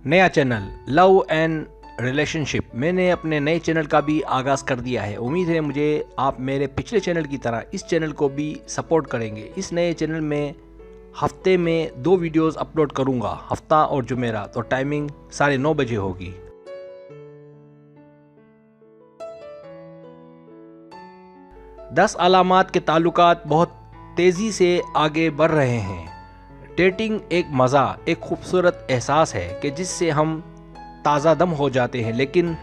नया channel love and relationship, मैंने अपने नए चैनल का भी आगाज़ कर दिया है। उम्मीद है मुझे आप मेरे पिछले चैनल की तरह इस चैनल को भी सपोर्ट करेंगे। इस नए चैनल में हफ्ते में 2 वीडियोस अपलोड करूंगा, हफ्ता और जुमेरा। तो टाइमिंग 9:30 बजे होगी। 10 अलामात के ताल्लुकात बहुत तेज़ी से आगे बढ़ रहे हैं। डेटिंग एक मज़ा, एक खूबसूरत एहसास है कि जिससे हम ताज़ा दम हो जाते हैं, लेकिन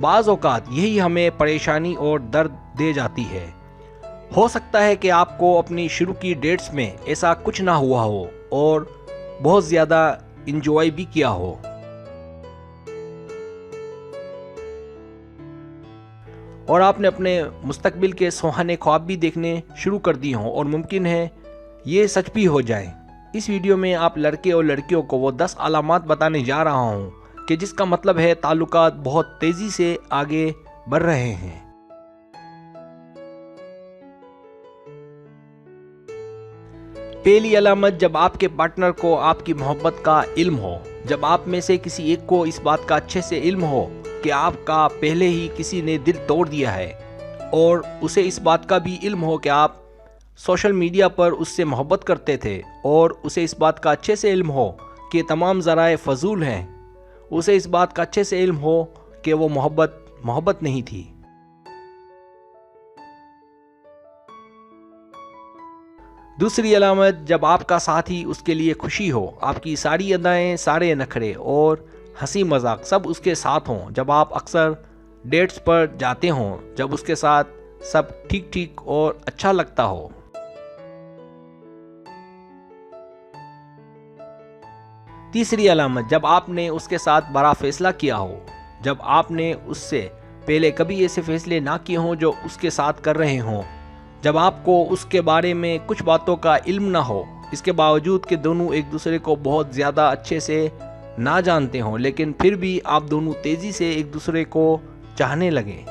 बाज़ औक़ात यही हमें परेशानी और दर्द दे जाती है। हो सकता है कि आपको अपनी शुरू की डेट्स में ऐसा कुछ ना हुआ हो और बहुत ज़्यादा इंजॉय भी किया हो। और आपने अपने मुस्तकबिल के सुहाने ख्वाब भी देखने शुरू कर दिए हों और मुमकिन है ये सच भी हो जाए। इस वीडियो में आप लड़के और लड़कियों को वो 10 अलामात बताने जा रहा हूँ कि जिसका मतलब है ताल्लुकात बहुत तेज़ी से आगे बढ़ रहे हैं। पहली अलामत, जब आपके पार्टनर को आपकी मोहब्बत का इल्म हो। जब आप में से किसी एक को इस बात का अच्छे से इल्म हो कि आपका पहले ही किसी ने दिल तोड़ दिया है और उसे इस बात का भी इल्म हो कि आप सोशल मीडिया पर उससे मोहब्बत करते थे और उसे इस बात का अच्छे से इल्म हो कि तमाम ज़राए फ़जूल हैं, उसे इस बात का अच्छे से इल्म हो कि वो मोहब्बत नहीं थी। दूसरी अलामत, जब आपका साथी उसके लिए खुशी हो, आपकी सारी अदाएँ, सारे नखरे और हंसी मजाक सब उसके साथ हों। जब आप अक्सर डेट्स पर जाते हों, जब उसके साथ सब ठीक ठीक और अच्छा लगता हो। तीसरी अलामत, जब आपने उसके साथ बड़ा फैसला किया हो, जब आपने उससे पहले कभी ऐसे फैसले ना किए हों जो उसके साथ कर रहे हों, जब आपको उसके बारे में कुछ बातों का इल्म ना हो, इसके बावजूद कि दोनों एक दूसरे को बहुत ज़्यादा अच्छे से ना जानते हों, लेकिन फिर भी आप दोनों तेज़ी से एक दूसरे को चाहने लगें।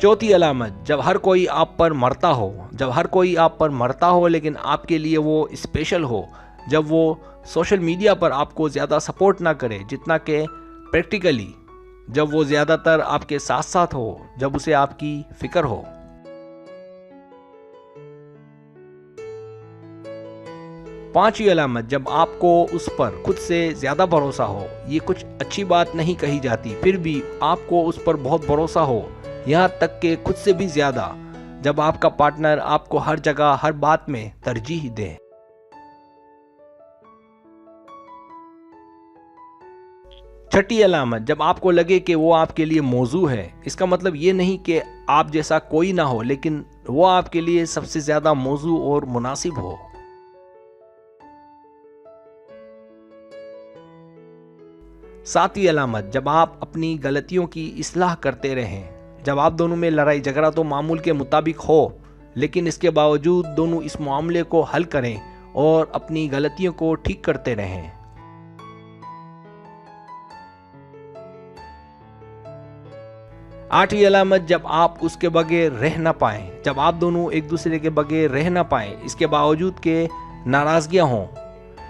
चौथी अलामत, जब हर कोई आप पर मरता हो, जब हर कोई आप पर मरता हो लेकिन आपके लिए वो स्पेशल हो। जब वो सोशल मीडिया पर आपको ज़्यादा सपोर्ट ना करे जितना कि प्रैक्टिकली, जब वो ज़्यादातर आपके साथ साथ हो, जब उसे आपकी फ़िक्र हो। पांचवी अलामत, जब आपको उस पर खुद से ज़्यादा भरोसा हो। ये कुछ अच्छी बात नहीं कही जाती, फिर भी आपको उस पर बहुत भरोसा हो, यहाँ तक कि खुद से भी ज़्यादा। जब आपका पार्टनर आपको हर जगह हर बात में तरजीह दे। छठी अलामत, जब आपको लगे कि वो आपके लिए मौजू है। इसका मतलब ये नहीं कि आप जैसा कोई ना हो, लेकिन वो आपके लिए सबसे ज़्यादा मौजू और मुनासिब हो। सातवीं अलामत, जब आप अपनी गलतियों की इस्लाह करते रहें। जब आप दोनों में लड़ाई झगड़ा तो मामूल के मुताबिक हो, लेकिन इसके बावजूद दोनों इस मामले को हल करें और अपनी गलतियों को ठीक करते रहें। आठवीं अलामत, जब आप उसके बगैर रह ना पाएं। जब आप दोनों एक दूसरे के बगैर रह ना पाएं, इसके बावजूद के नाराज़गियाँ हों।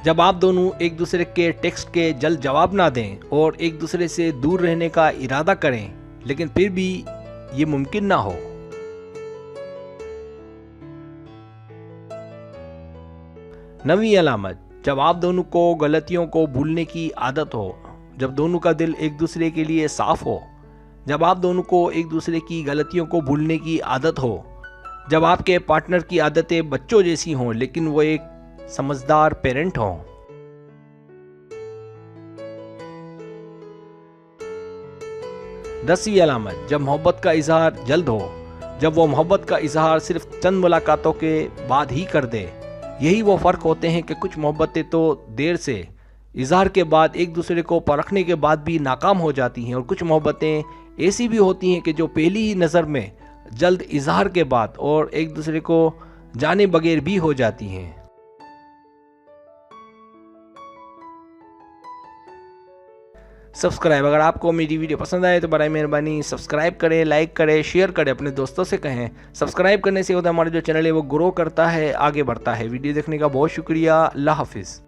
जब आप दोनों एक दूसरे के टेक्स्ट के जल्द जवाब ना दें और एक दूसरे से दूर रहने का इरादा करें, लेकिन फिर भी ये मुमकिन ना हो। नवीं अलामत, जब आप दोनों को गलतियों को भूलने की आदत हो। जब दोनों का दिल एक दूसरे के लिए साफ हो। जब आप दोनों को एक दूसरे की गलतियों को भूलने की आदत हो। जब आपके पार्टनर की आदतें बच्चों जैसी हों, लेकिन वो एक समझदार पेरेंट हों। दसवीं अलामत, जब मोहब्बत का इजहार जल्द हो। जब वो मोहब्बत का इजहार सिर्फ चंद मुलाकातों के बाद ही कर दे। यही वो फ़र्क होते हैं कि कुछ मोहब्बतें तो देर से इजहार के बाद, एक दूसरे को परखने के बाद भी नाकाम हो जाती हैं, और कुछ मोहब्बतें ऐसी भी होती हैं कि जो पहली ही नज़र में जल्द इजहार के बाद और एक दूसरे को जाने बगैर भी हो जाती हैं। सब्सक्राइब। अगर आपको मेरी वीडियो पसंद आए तो बड़ी मेहरबानी सब्सक्राइब करें, लाइक करें, शेयर करें, अपने दोस्तों से कहें। सब्सक्राइब करने से होता है हमारा जो चैनल है वो ग्रो करता है, आगे बढ़ता है। वीडियो देखने का बहुत शुक्रिया। अल्लाह हाफिज़।